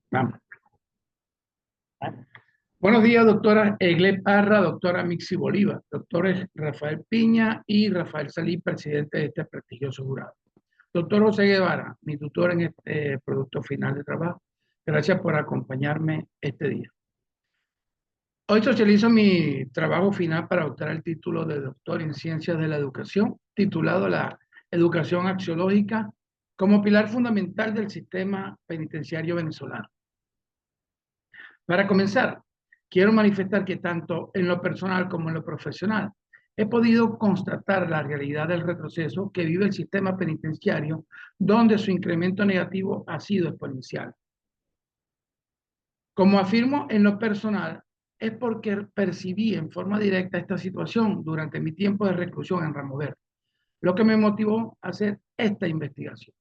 Vamos. Buenos días, doctora Egle Parra, doctora Mixi Bolívar, doctores Rafael Piña y Rafael Salí, presidente de este prestigioso jurado. Doctor José Guevara, mi tutor en este producto final de trabajo, gracias por acompañarme este día. Hoy socializo mi trabajo final para obtener el título de doctor en Ciencias de la Educación, titulado La Educación Axiológica como pilar fundamental del sistema penitenciario venezolano. Para comenzar, quiero manifestar que tanto en lo personal como en lo profesional he podido constatar la realidad del retroceso que vive el sistema penitenciario, donde su incremento negativo ha sido exponencial. Como afirmo en lo personal, es porque percibí en forma directa esta situación durante mi tiempo de reclusión en Ramo Verde, lo que me motivó a hacer esta investigación.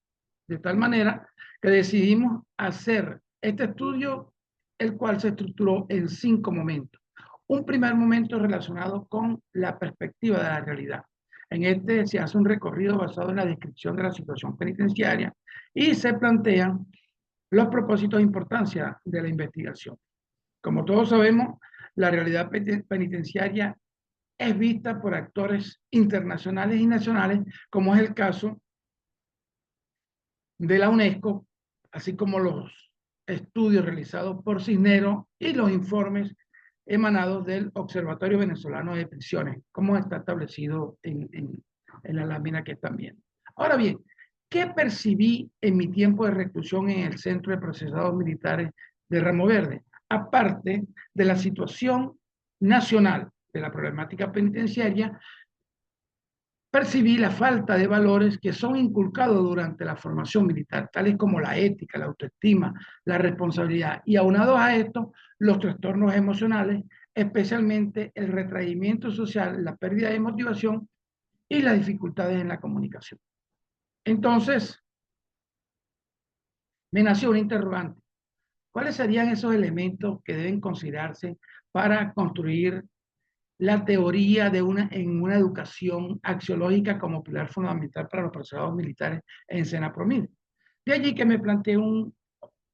De tal manera que decidimos hacer este estudio, el cual se estructuró en 5 momentos. Un primer momento relacionado con la perspectiva de la realidad. En este se hace un recorrido basado en la descripción de la situación penitenciaria y se plantean los propósitos de importancia de la investigación. Como todos sabemos, la realidad penitenciaria es vista por actores internacionales y nacionales, como es el caso de la UNESCO, así como los estudios realizados por Cisneros y los informes emanados del Observatorio Venezolano de Prisiones, como está establecido en la lámina que están viendo. Ahora bien, ¿qué percibí en mi tiempo de reclusión en el Centro de Procesados Militares de Ramo Verde? Aparte de la situación nacional de la problemática penitenciaria, percibí la falta de valores que son inculcados durante la formación militar, tales como la ética, la autoestima, la responsabilidad, y aunados a esto, los trastornos emocionales, especialmente el retraimiento social, la pérdida de motivación y las dificultades en la comunicación. Entonces, me nació un interrogante. ¿Cuáles serían esos elementos que deben considerarse para construir la teoría en una educación axiológica como pilar fundamental para los procesados militares en Senapromil? De allí que me planteé un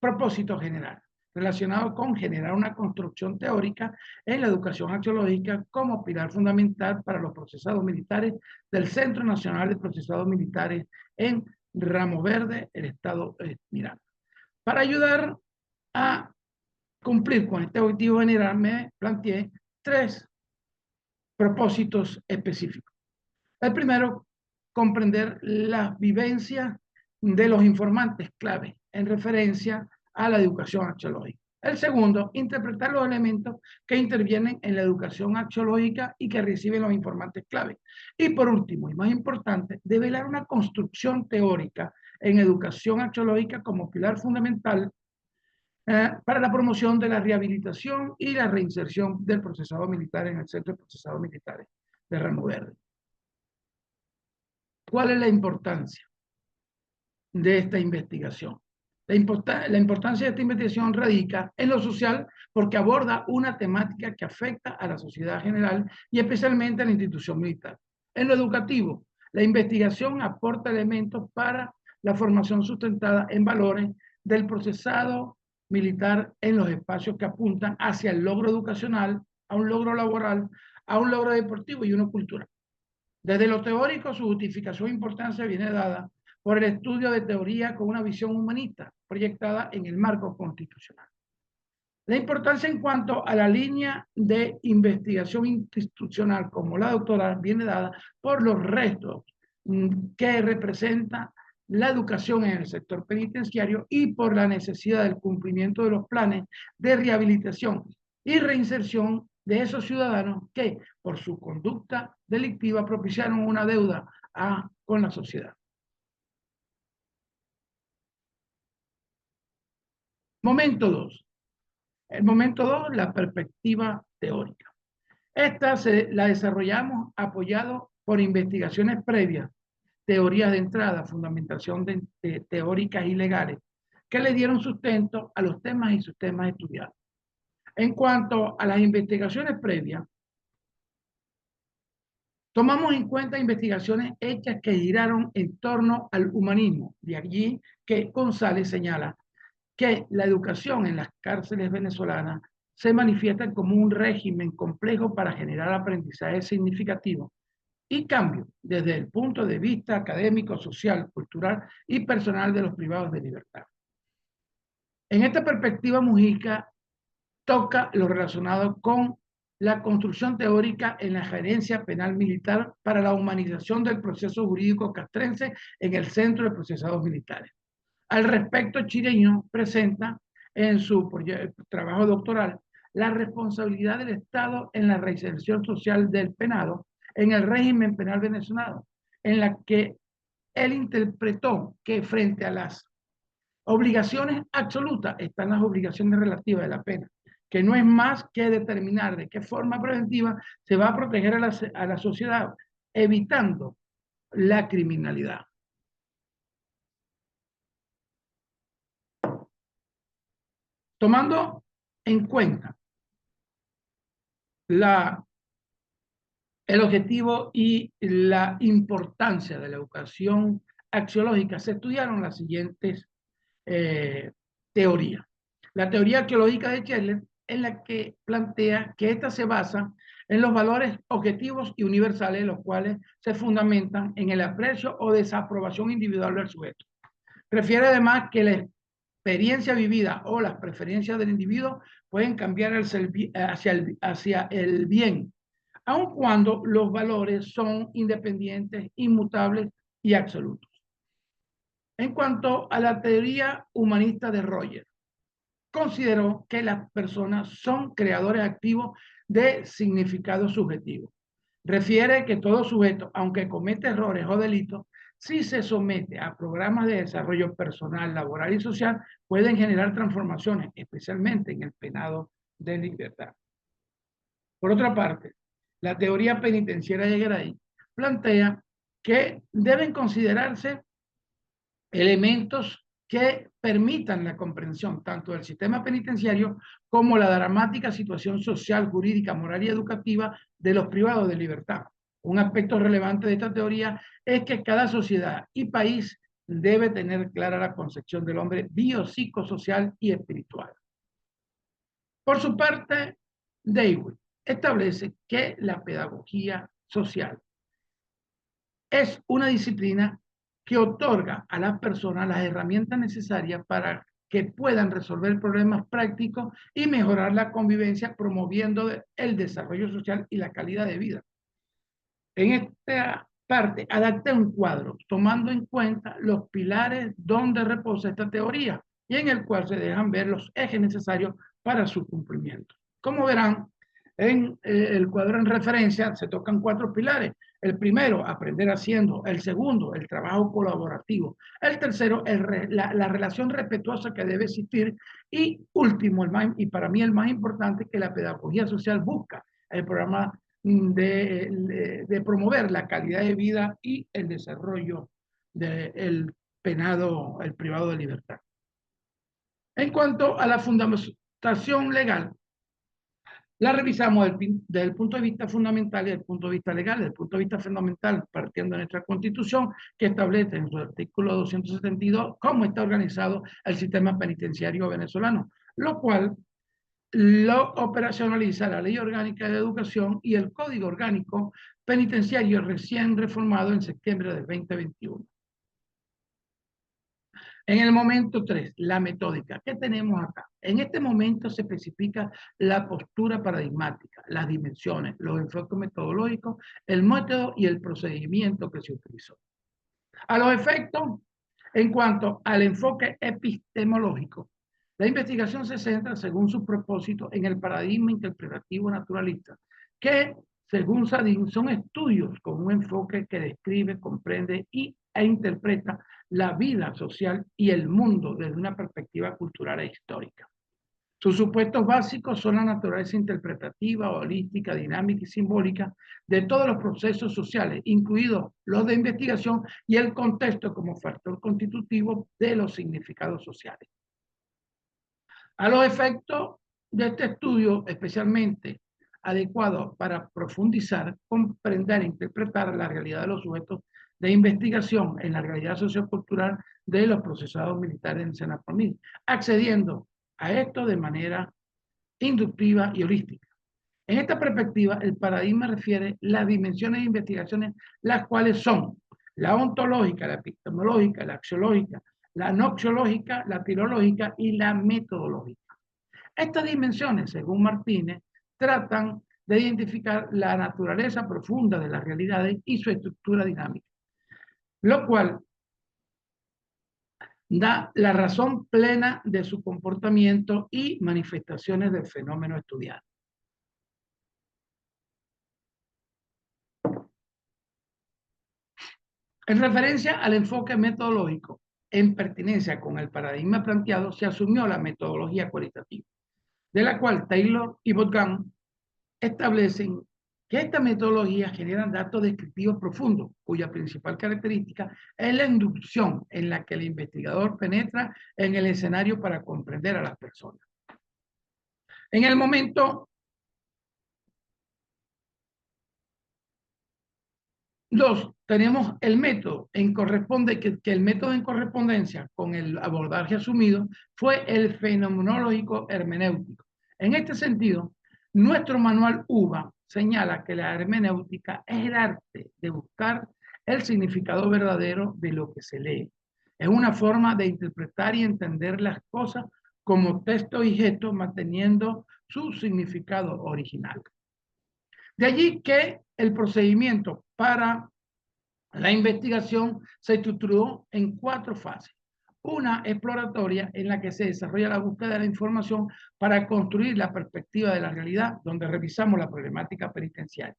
propósito general relacionado con generar una construcción teórica en la educación axiológica como pilar fundamental para los procesados militares del Centro Nacional de Procesados Militares en Ramo Verde, el estado Miranda. Para ayudar a cumplir con este objetivo general, me planteé 3 propósitos específicos. El primero, comprender las vivencias de los informantes clave en referencia a la educación axiológica. El segundo, interpretar los elementos que intervienen en la educación axiológica y que reciben los informantes clave. Y por último, y más importante, develar una construcción teórica en educación axiológica como pilar fundamental para la promoción de la rehabilitación y la reinserción del procesado militar en el Centro de Procesados Militares de Ramo Verde. ¿Cuál es la importancia de esta investigación? La importancia de esta investigación radica en lo social porque aborda una temática que afecta a la sociedad general y especialmente a la institución militar. En lo educativo, la investigación aporta elementos para la formación sustentada en valores del procesado militar en los espacios que apuntan hacia el logro educacional, a un logro laboral, a un logro deportivo y uno cultural. Desde lo teórico, su justificación e importancia viene dada por el estudio de teoría con una visión humanista proyectada en el marco constitucional. La importancia en cuanto a la línea de investigación institucional como la doctoral viene dada por los restos que representa la educación en el sector penitenciario y por la necesidad del cumplimiento de los planes de rehabilitación y reinserción de esos ciudadanos que por su conducta delictiva propiciaron una deuda con la sociedad. Momento 2. El momento 2, la perspectiva teórica. Esta la desarrollamos apoyado por investigaciones previas, teorías de entrada, fundamentación teóricas y legales, que le dieron sustento a los temas y sus temas estudiados. En cuanto a las investigaciones previas, tomamos en cuenta investigaciones hechas que giraron en torno al humanismo. De allí que González señala que la educación en las cárceles venezolanas se manifiesta como un régimen complejo para generar aprendizaje significativo y cambio desde el punto de vista académico, social, cultural y personal de los privados de libertad. En esta perspectiva, Mujica toca lo relacionado con la construcción teórica en la gerencia penal militar para la humanización del proceso jurídico castrense en el Centro de Procesados Militares. Al respecto, Chireño presenta en su trabajo doctoral la responsabilidad del Estado en la reinserción social del penado en el régimen penal venezolano, en la que él interpretó que frente a las obligaciones absolutas están las obligaciones relativas de la pena, que no es más que determinar de qué forma preventiva se va a proteger a la sociedad, evitando la criminalidad. Tomando en cuenta el objetivo y la importancia de la educación axiológica, se estudiaron las siguientes teorías. La teoría arqueológica de Scheller, en la que plantea que esta se basa en los valores objetivos y universales, los cuales se fundamentan en el aprecio o desaprobación individual del sujeto. Refiere además que la experiencia vivida o las preferencias del individuo pueden cambiar hacia el bien, aun cuando los valores son independientes, inmutables y absolutos. En cuanto a la teoría humanista de Roger, consideró que las personas son creadores activos de significado subjetivo. Refiere que todo sujeto, aunque comete errores o delitos, si se somete a programas de desarrollo personal, laboral y social, pueden generar transformaciones, especialmente en el penado de libertad. Por otra parte, la teoría penitenciaria de Gray plantea que deben considerarse elementos que permitan la comprensión tanto del sistema penitenciario como la dramática situación social, jurídica, moral y educativa de los privados de libertad. Un aspecto relevante de esta teoría es que cada sociedad y país debe tener clara la concepción del hombre biopsicosocial y espiritual. Por su parte, Dewey establece que la pedagogía social es una disciplina que otorga a las personas las herramientas necesarias para que puedan resolver problemas prácticos y mejorar la convivencia, promoviendo el desarrollo social y la calidad de vida. En esta parte, adapté un cuadro tomando en cuenta los pilares donde reposa esta teoría y en el cual se dejan ver los ejes necesarios para su cumplimiento. Como verán, en el cuadro en referencia se tocan 4 pilares. El primero, aprender haciendo. El segundo, el trabajo colaborativo. El tercero, la relación respetuosa que debe existir. Y último, y para mí el más importante, que la pedagogía social busca el programa de promover la calidad de vida y el desarrollo del penado, el privado de libertad. En cuanto a la fundamentación legal, la revisamos desde el punto de vista fundamental y desde el punto de vista legal. Desde el punto de vista fundamental, partiendo de nuestra Constitución, que establece en su artículo 272 cómo está organizado el sistema penitenciario venezolano, lo cual lo operacionaliza la Ley Orgánica de Educación y el Código Orgánico Penitenciario recién reformado en septiembre del 2021. En el momento 3, la metódica. ¿Qué tenemos acá? En este momento se especifica la postura paradigmática, las dimensiones, los enfoques metodológicos, el método y el procedimiento que se utilizó. A los efectos, en cuanto al enfoque epistemológico, la investigación se centra, según su propósito, en el paradigma interpretativo naturalista, que, según Sadin, son estudios con un enfoque que describe, comprende e interpreta la vida social y el mundo desde una perspectiva cultural e histórica. Sus supuestos básicos son la naturaleza interpretativa, holística, dinámica y simbólica de todos los procesos sociales, incluidos los de investigación, y el contexto como factor constitutivo de los significados sociales. A los efectos de este estudio, especialmente adecuado para profundizar, comprender e interpretar la realidad de los sujetos de investigación en la realidad sociocultural de los procesados militares en Senapronil, accediendo a esto de manera inductiva y holística. En esta perspectiva, el paradigma refiere las dimensiones de investigaciones, las cuales son la ontológica, la epistemológica, la axiológica, la noxiológica, la filológica y la metodológica. Estas dimensiones, según Martínez, tratan de identificar la naturaleza profunda de las realidades y su estructura dinámica, lo cual da la razón plena de su comportamiento y manifestaciones del fenómeno estudiado. En referencia al enfoque metodológico, en pertinencia con el paradigma planteado, se asumió la metodología cualitativa, de la cual Taylor y Vaughan establecen que esta metodología genera datos descriptivos profundos, cuya principal característica es la inducción en la que el investigador penetra en el escenario para comprender a las personas. En el momento 2, tenemos el método que el método en correspondencia con el abordaje asumido fue el fenomenológico hermenéutico. En este sentido, nuestro manual UVA señala que la hermenéutica es el arte de buscar el significado verdadero de lo que se lee. Es una forma de interpretar y entender las cosas como texto y gesto, manteniendo su significado original. De allí que el procedimiento para la investigación se estructuró en 4 fases. Una exploratoria en la que se desarrolla la búsqueda de la información para construir la perspectiva de la realidad, donde revisamos la problemática penitenciaria.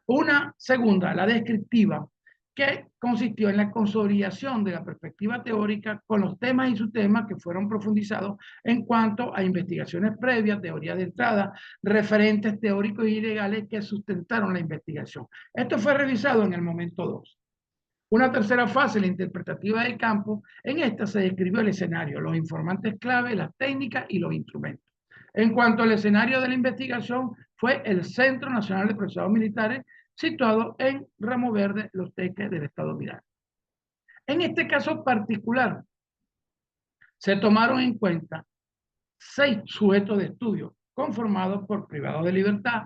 Una segunda, la descriptiva, que consistió en la consolidación de la perspectiva teórica con los temas y subtemas que fueron profundizados en cuanto a investigaciones previas, teorías de entrada, referentes teóricos y legales que sustentaron la investigación. Esto fue revisado en el momento 2. Una tercera fase, la interpretativa del campo. En esta se describió el escenario, los informantes clave, las técnicas y los instrumentos. En cuanto al escenario de la investigación, fue el Centro Nacional de Procesados Militares, situado en Ramo Verde, Los Teques del Estado Miranda. En este caso particular, se tomaron en cuenta 6 sujetos de estudio, conformados por privados de libertad,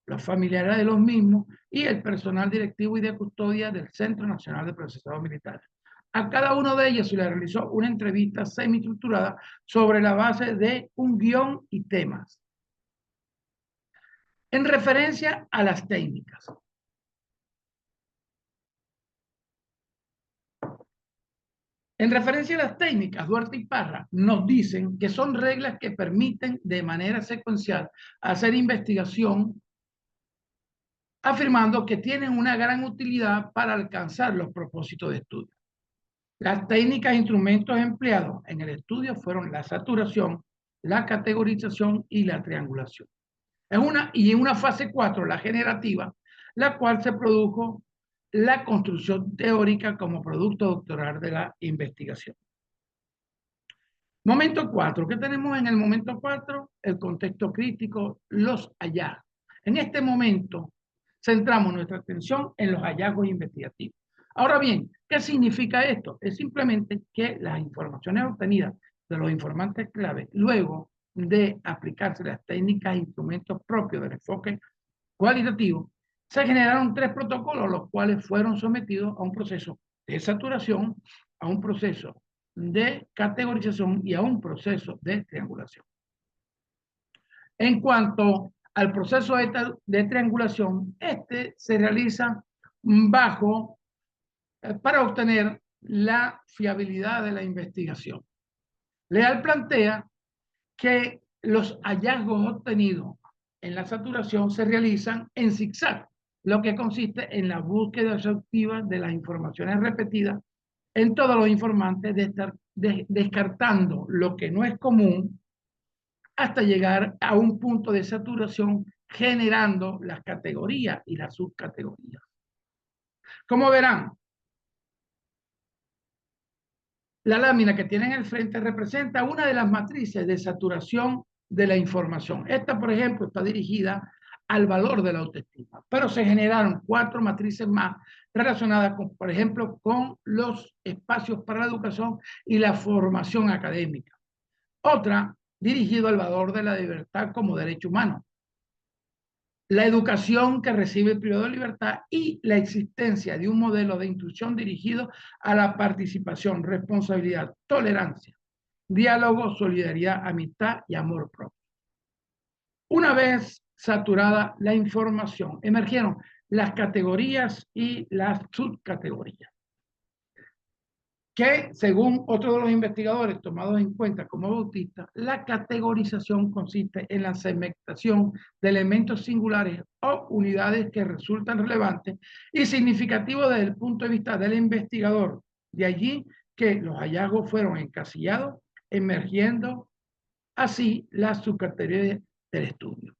los familiares de los mismos y el personal directivo y de custodia del Centro Nacional de Procesados Militares. A cada uno de ellos se le realizó una entrevista semi-estructurada sobre la base de un guión y temas. En referencia a las técnicas. En referencia a las técnicas, Duarte y Parra nos dicen que son reglas que permiten de manera secuencial hacer investigación, afirmando que tienen una gran utilidad para alcanzar los propósitos de estudio. Las técnicas e instrumentos empleados en el estudio fueron la saturación, la categorización y la triangulación. En una fase 4, la generativa, la cual se produjo la construcción teórica como producto doctoral de la investigación. Momento 4. ¿Qué tenemos en el momento 4? El contexto crítico, los hallazgos. En este momento centramos nuestra atención en los hallazgos investigativos. Ahora bien, ¿qué significa esto? Es simplemente que las informaciones obtenidas de los informantes clave, luego de aplicarse las técnicas e instrumentos propios del enfoque cualitativo, se generaron 3 protocolos, los cuales fueron sometidos a un proceso de saturación, a un proceso de categorización y a un proceso de triangulación. En cuanto al proceso de triangulación, este se realiza para obtener la fiabilidad de la investigación. Leal plantea que los hallazgos obtenidos en la saturación se realizan en zigzag, lo que consiste en la búsqueda exhaustiva de las informaciones repetidas en todos los informantes, descartando lo que no es común hasta llegar a un punto de saturación, generando las categorías y las subcategorías. Como verán, la lámina que tienen al frente representa una de las matrices de saturación de la información. Esta, por ejemplo, está dirigida al valor de la autoestima. Pero se generaron 4 matrices más relacionadas, con, por ejemplo, con los espacios para la educación y la formación académica. Otra, dirigido al valor de la libertad como derecho humano. La educación que recibe el privado de libertad y la existencia de un modelo de instrucción dirigido a la participación, responsabilidad, tolerancia, diálogo, solidaridad, amistad y amor propio. Una vez saturada la información, emergieron las categorías y las subcategorías, que según otro de los investigadores tomados en cuenta como Bautista, la categorización consiste en la segmentación de elementos singulares o unidades que resultan relevantes y significativos desde el punto de vista del investigador. De allí que los hallazgos fueron encasillados, emergiendo así las subcategorías del estudio.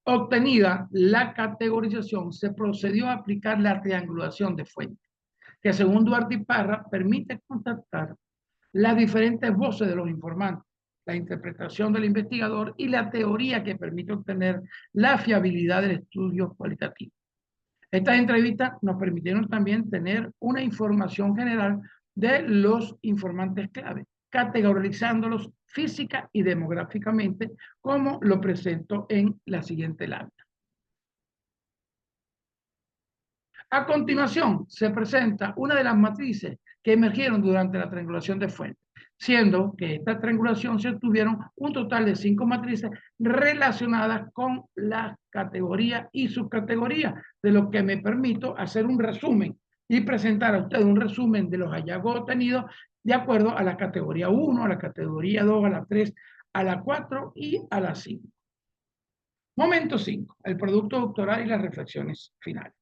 Obtenida la categorización, se procedió a aplicar la triangulación de fuentes, que según Duarte y Parra permite contactar las diferentes voces de los informantes, la interpretación del investigador y la teoría que permite obtener la fiabilidad del estudio cualitativo. Estas entrevistas nos permitieron también tener una información general de los informantes clave, categorizándolos física y demográficamente, como lo presento en la siguiente lámina. A continuación, se presenta una de las matrices que emergieron durante la triangulación de fuentes, siendo que esta triangulación se obtuvieron un total de 5 matrices relacionadas con la categoría y subcategoría, de lo que me permito hacer un resumen y presentar a ustedes un resumen de los hallazgos obtenidos de acuerdo a la categoría 1, a la categoría 2, a la 3, a la 4 y a la 5. Momento 5, el producto doctoral y las reflexiones finales.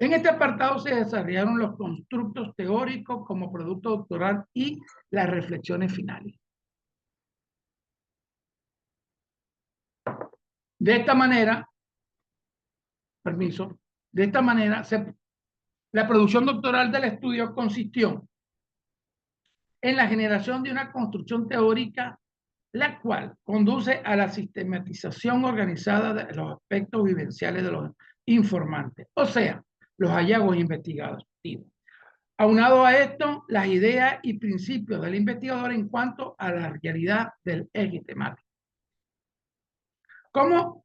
En este apartado se desarrollaron los constructos teóricos como producto doctoral y las reflexiones finales. De esta manera, permiso, de esta manera, la producción doctoral del estudio consistió en la generación de una construcción teórica, la cual conduce a la sistematización organizada de los aspectos vivenciales de los informantes, o sea, los hallazgos investigativos. Aunado a esto, las ideas y principios del investigador en cuanto a la realidad del eje temático. Como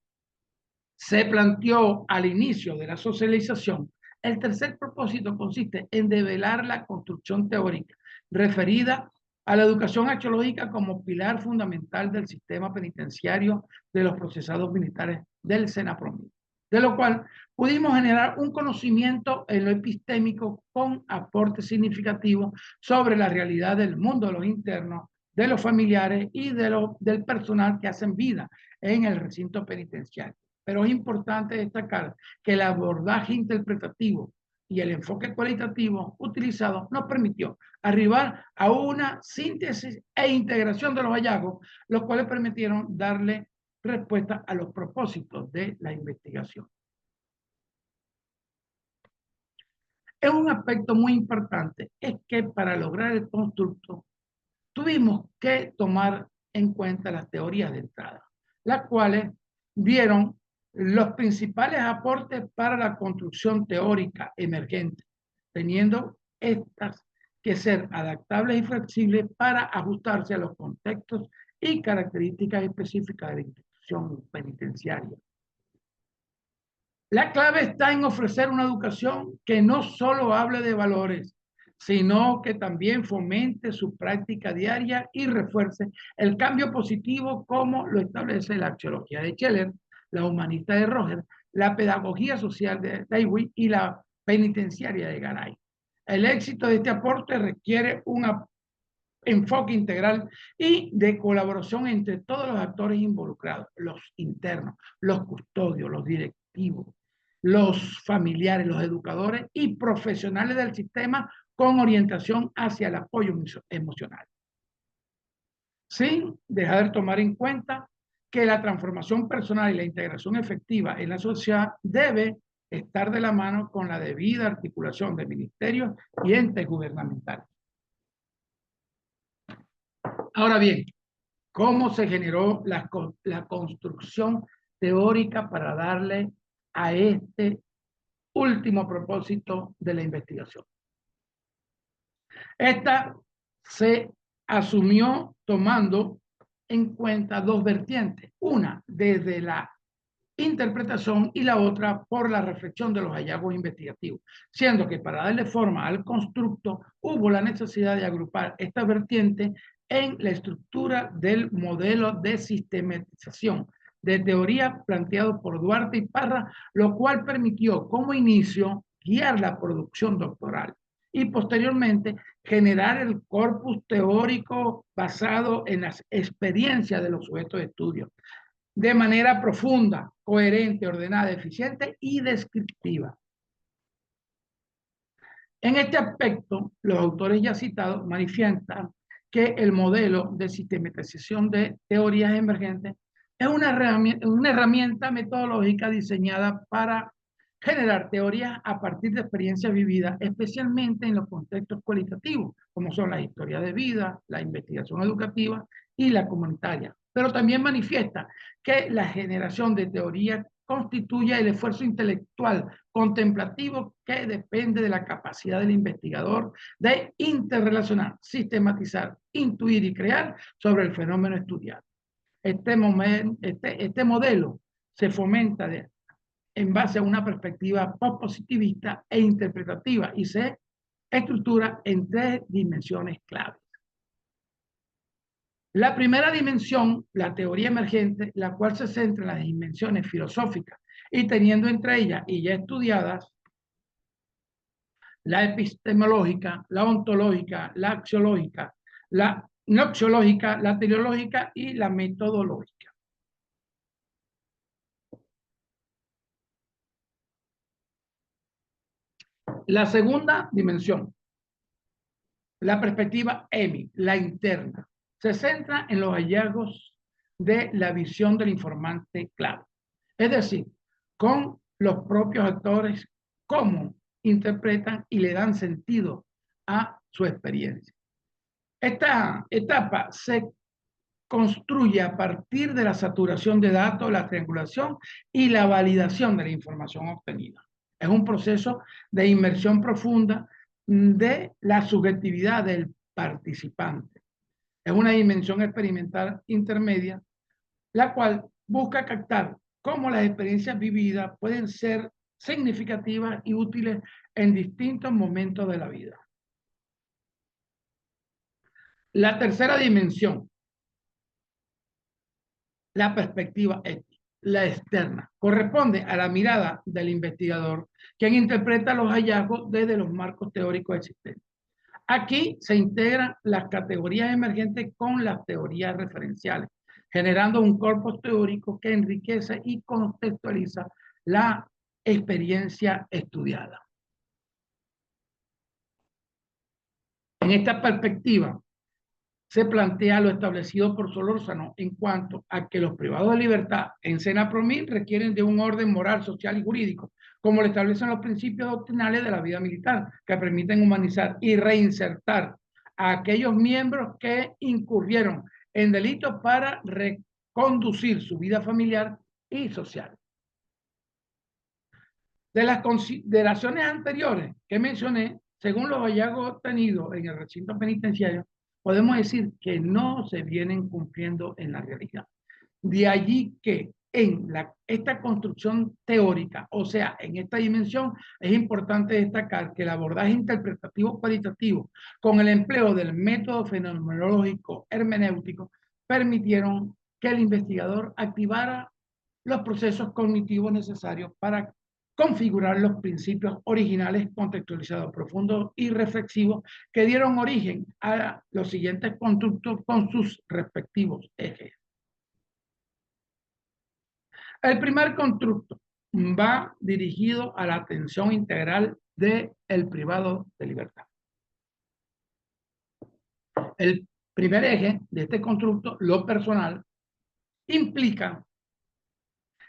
se planteó al inicio de la socialización, el tercer propósito consiste en develar la construcción teórica referida a la educación axiológica como pilar fundamental del sistema penitenciario de los procesados militares del SENAPROMIL, de lo cual pudimos generar un conocimiento en lo epistémico con aportes significativos sobre la realidad del mundo de los internos, de los familiares y del personal que hacen vida en el recinto penitenciario. Pero es importante destacar que el abordaje interpretativo y el enfoque cualitativo utilizado nos permitió arribar a una síntesis e integración de los hallazgos, los cuales permitieron darle respuesta a los propósitos de la investigación. Es un aspecto muy importante, es que para lograr el constructo tuvimos que tomar en cuenta las teorías de entrada, las cuales dieron los principales aportes para la construcción teórica emergente, teniendo estas que ser adaptables y flexibles para ajustarse a los contextos y características específicas de la institución penitenciaria. La clave está en ofrecer una educación que no solo hable de valores, sino que también fomente su práctica diaria y refuerce el cambio positivo como lo establece la axiología de Scheller, la humanista de Roger, la pedagogía social de Dewey y la penitenciaria de Garay. El éxito de este aporte requiere un enfoque integral y de colaboración entre todos los actores involucrados, los internos, los custodios, los directivos, los familiares, los educadores y profesionales del sistema con orientación hacia el apoyo emocional. Sin dejar de tomar en cuenta que la transformación personal y la integración efectiva en la sociedad debe estar de la mano con la debida articulación de ministerios y entes gubernamentales. Ahora bien, cómo se generó la construcción teórica para darle a este último propósito de la investigación. Esta se asumió tomando en cuenta dos vertientes, una desde la interpretación y la otra por la reflexión de los hallazgos investigativos, siendo que para darle forma al constructo hubo la necesidad de agrupar esta vertiente en la estructura del modelo de sistematización de teoría planteado por Duarte y Parra, lo cual permitió como inicio guiar la producción doctoral y posteriormente generar el corpus teórico basado en las experiencias de los sujetos de estudio, de manera profunda, coherente, ordenada, eficiente y descriptiva. En este aspecto, los autores ya citados manifiestan que el modelo de sistematización de teorías emergentes es una herramienta metodológica diseñada para generar teorías a partir de experiencias vividas, especialmente en los contextos cualitativos, como son la historia de vida, la investigación educativa y la comunitaria. Pero también manifiesta que la generación de teorías constituye el esfuerzo intelectual contemplativo que depende de la capacidad del investigador de interrelacionar, sistematizar, intuir y crear sobre el fenómeno estudiado. Este modelo se fomenta en base a una perspectiva post-positivista e interpretativa y se estructura en tres dimensiones claves. La primera dimensión, la teoría emergente, la cual se centra en las dimensiones filosóficas y teniendo entre ellas y ya estudiadas la epistemológica, la ontológica, la axiológica, la noxiológica, la teleológica y la metodológica. La segunda dimensión, la perspectiva EMI, la interna, se centra en los hallazgos de la visión del informante clave. Es decir, con los propios actores, cómo interpretan y le dan sentido a su experiencia. Esta etapa se construye a partir de la saturación de datos, la triangulación y la validación de la información obtenida. Es un proceso de inmersión profunda de la subjetividad del participante. Es una dimensión experimental intermedia, la cual busca captar cómo las experiencias vividas pueden ser significativas y útiles en distintos momentos de la vida. La tercera dimensión, la perspectiva ética, la externa, corresponde a la mirada del investigador, quien interpreta los hallazgos desde los marcos teóricos existentes. Aquí se integran las categorías emergentes con las teorías referenciales, generando un corpus teórico que enriquece y contextualiza la experiencia estudiada. En esta perspectiva, se plantea lo establecido por Solórzano en cuanto a que los privados de libertad en Senapromil requieren de un orden moral, social y jurídico, como lo establecen los principios doctrinales de la vida militar, que permiten humanizar y reinsertar a aquellos miembros que incurrieron en delitos para reconducir su vida familiar y social. De las consideraciones anteriores que mencioné, según los hallazgos obtenidos en el recinto penitenciario, podemos decir que no se vienen cumpliendo en la realidad. De allí que en esta construcción teórica, o sea, en esta dimensión, es importante destacar que el abordaje interpretativo cualitativo con el empleo del método fenomenológico hermenéutico permitieron que el investigador activara los procesos cognitivos necesarios para configurar los principios originales contextualizados, profundos y reflexivos que dieron origen a los siguientes constructos con sus respectivos ejes. El primer constructo va dirigido a la atención integral del privado de libertad. El primer eje de este constructo, lo personal, implica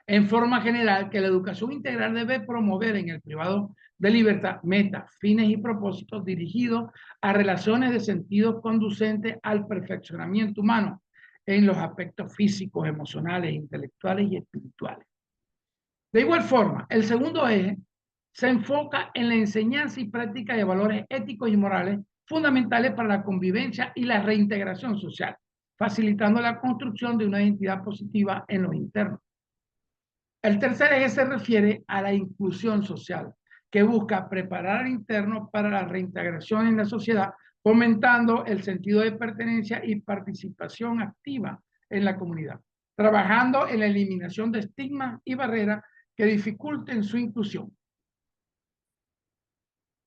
en forma general que la educación integral debe promover en el privado de libertad metas, fines y propósitos dirigidos a relaciones de sentido conducentes al perfeccionamiento humano, en los aspectos físicos, emocionales, intelectuales y espirituales. De igual forma, el segundo eje se enfoca en la enseñanza y práctica de valores éticos y morales fundamentales para la convivencia y la reintegración social, facilitando la construcción de una identidad positiva en los internos. El tercer eje se refiere a la inclusión social, que busca preparar al interno para la reintegración en la sociedad, fomentando el sentido de pertenencia y participación activa en la comunidad, trabajando en la eliminación de estigmas y barreras que dificulten su inclusión.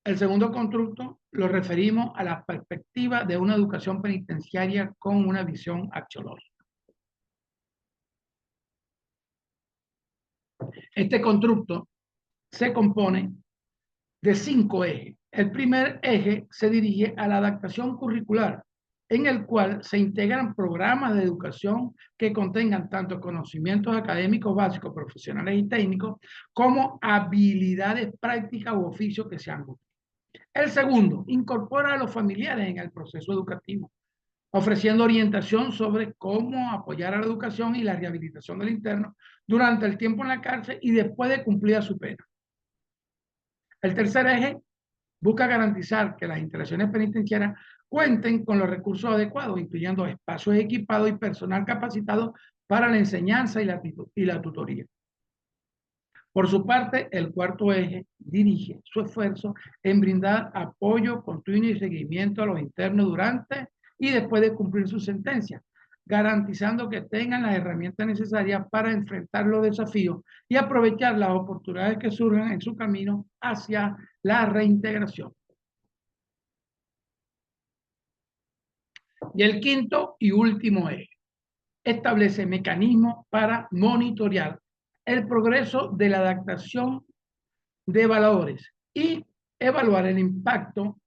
El segundo constructo lo referimos a la perspectiva de una educación penitenciaria con una visión axiológica. Este constructo se compone de 5 ejes. El primer eje se dirige a la adaptación curricular, en el cual se integran programas de educación que contengan tanto conocimientos académicos básicos, profesionales y técnicos, como habilidades prácticas u oficios que sean útiles. El segundo, incorpora a los familiares en el proceso educativo, ofreciendo orientación sobre cómo apoyar a la educación y la rehabilitación del interno durante el tiempo en la cárcel y después de cumplida su pena. El tercer eje busca garantizar que las instalaciones penitenciarias cuenten con los recursos adecuados, incluyendo espacios equipados y personal capacitado para la enseñanza y la tutoría. Por su parte, el cuarto eje dirige su esfuerzo en brindar apoyo continuo y seguimiento a los internos durante y después de cumplir su sentencia, garantizando que tengan las herramientas necesarias para enfrentar los desafíos y aprovechar las oportunidades que surjan en su camino hacia la reintegración. Y el quinto y último eje establece mecanismos para monitorear el progreso de la adaptación de valores y evaluar el impacto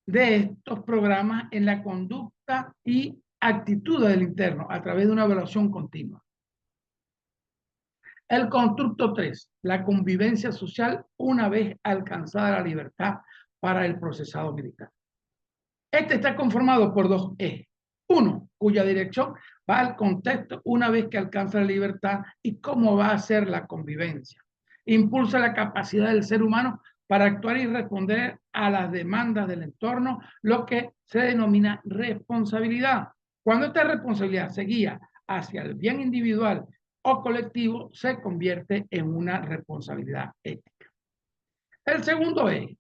de estos programas en la conducta y actitud del interno a través de una evaluación continua. El constructo 3, la convivencia social una vez alcanzada la libertad para el procesado militar. Este está conformado por 2 ejes. Uno, cuya dirección va al contexto una vez que alcanza la libertad y cómo va a ser la convivencia. Impulsa la capacidad del ser humano para actuar y responder a las demandas del entorno, lo que se denomina responsabilidad. Cuando esta responsabilidad se guía hacia el bien individual o colectivo, se convierte en una responsabilidad ética. El segundo eje.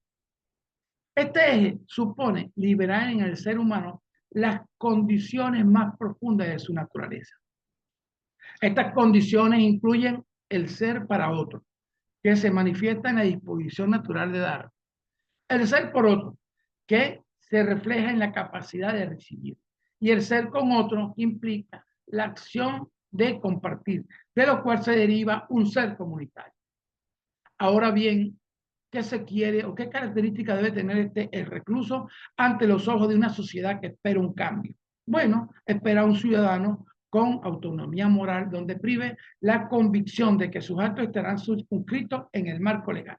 Este eje supone liberar en el ser humano las condiciones más profundas de su naturaleza. Estas condiciones incluyen el ser para otro, que se manifiesta en la disposición natural de dar. El ser por otro, que se refleja en la capacidad de recibir. Y el ser con otro implica la acción de compartir, de lo cual se deriva un ser comunitario. Ahora bien, ¿qué se quiere o qué característica debe tener el recluso ante los ojos de una sociedad que espera un cambio? Bueno, espera un ciudadano con autonomía moral donde prive la convicción de que sus actos estarán circunscritos en el marco legal,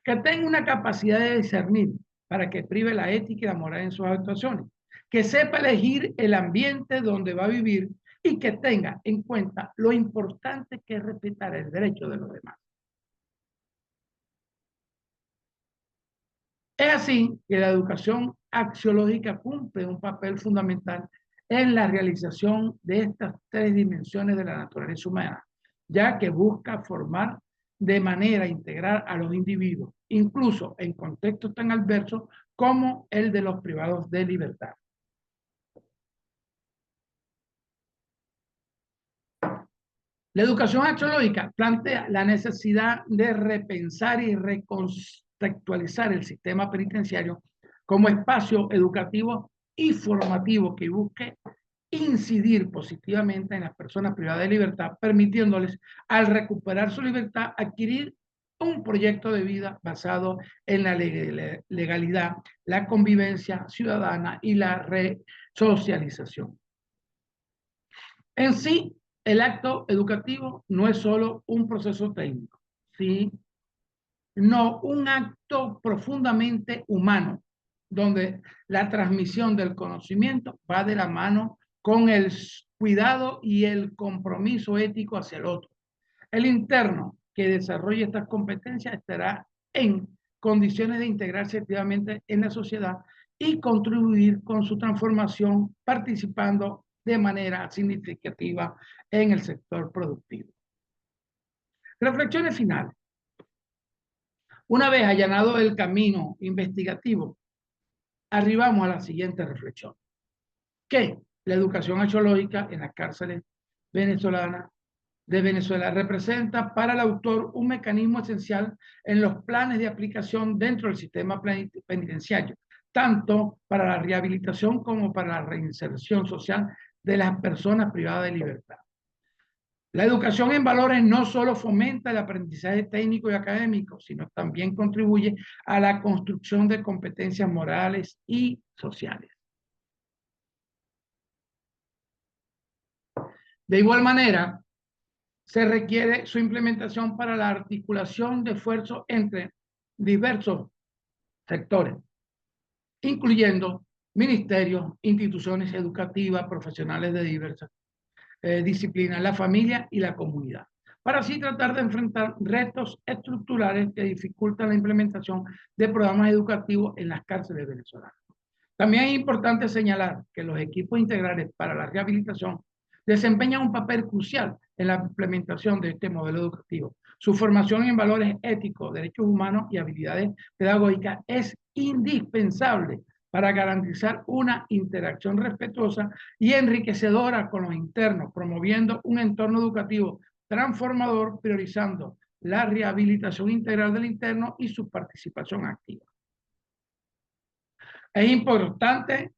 que tenga una capacidad de discernir para que prive la ética y la moral en sus actuaciones, que sepa elegir el ambiente donde va a vivir y que tenga en cuenta lo importante que es respetar el derecho de los demás. Es así que la educación axiológica cumple un papel fundamental en la realización de estas 3 dimensiones de la naturaleza humana, ya que busca formar de manera integral a los individuos, incluso en contextos tan adversos como el de los privados de libertad. La educación axiológica plantea la necesidad de repensar y recontextualizar el sistema penitenciario como espacio educativo y formativo que busque incidir positivamente en las personas privadas de libertad, permitiéndoles, al recuperar su libertad, adquirir un proyecto de vida basado en la legalidad, la convivencia ciudadana y la resocialización. En sí, el acto educativo no es solo un proceso técnico, ¿sí? No, un acto profundamente humano, donde la transmisión del conocimiento va de la mano con el cuidado y el compromiso ético hacia el otro. El interno que desarrolle estas competencias estará en condiciones de integrarse activamente en la sociedad y contribuir con su transformación participando de manera significativa en el sector productivo. Reflexiones finales. Una vez allanado el camino investigativo, arribamos a la siguiente reflexión, que la educación axiológica en las cárceles venezolanas de Venezuela representa para el autor un mecanismo esencial en los planes de aplicación dentro del sistema penitenciario, tanto para la rehabilitación como para la reinserción social de las personas privadas de libertad. La educación en valores no solo fomenta el aprendizaje técnico y académico, sino también contribuye a la construcción de competencias morales y sociales. De igual manera, se requiere su implementación para la articulación de esfuerzos entre diversos sectores, incluyendo ministerios, instituciones educativas, profesionales de diversas disciplinas, la familia y la comunidad, para así tratar de enfrentar retos estructurales que dificultan la implementación de programas educativos en las cárceles venezolanas. También es importante señalar que los equipos integrales para la rehabilitación desempeñan un papel crucial en la implementación de este modelo educativo. Su formación en valores éticos, derechos humanos y habilidades pedagógicas es indispensable para garantizar una interacción respetuosa y enriquecedora con los internos, promoviendo un entorno educativo transformador, priorizando la rehabilitación integral del interno y su participación activa. Es importante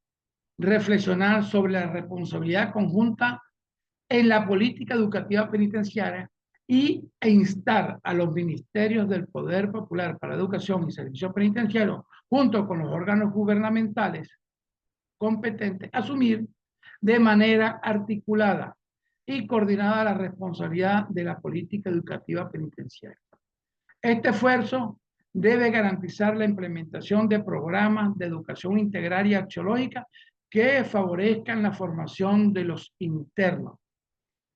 reflexionar sobre la responsabilidad conjunta en la política educativa penitenciaria e instar a los ministerios del Poder Popular para Educación y Servicios Penitenciarios, junto con los órganos gubernamentales competentes, a asumir de manera articulada y coordinada la responsabilidad de la política educativa penitenciaria. Este esfuerzo debe garantizar la implementación de programas de educación integral y axiológica que favorezcan la formación de los internos,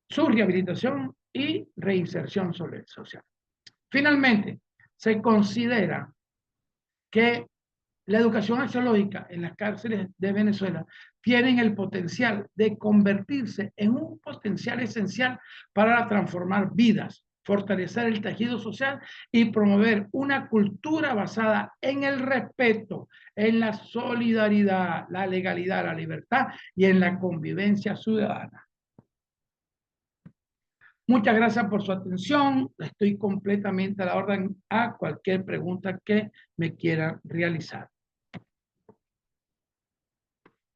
su rehabilitación y reinserción social. Finalmente, se considera que la educación axiológica en las cárceles de Venezuela tienen el potencial de convertirse en un potencial esencial para transformar vidas, fortalecer el tejido social y promover una cultura basada en el respeto, en la solidaridad, la legalidad, la libertad y en la convivencia ciudadana. Muchas gracias por su atención. Estoy completamente a la orden a cualquier pregunta que me quieran realizar.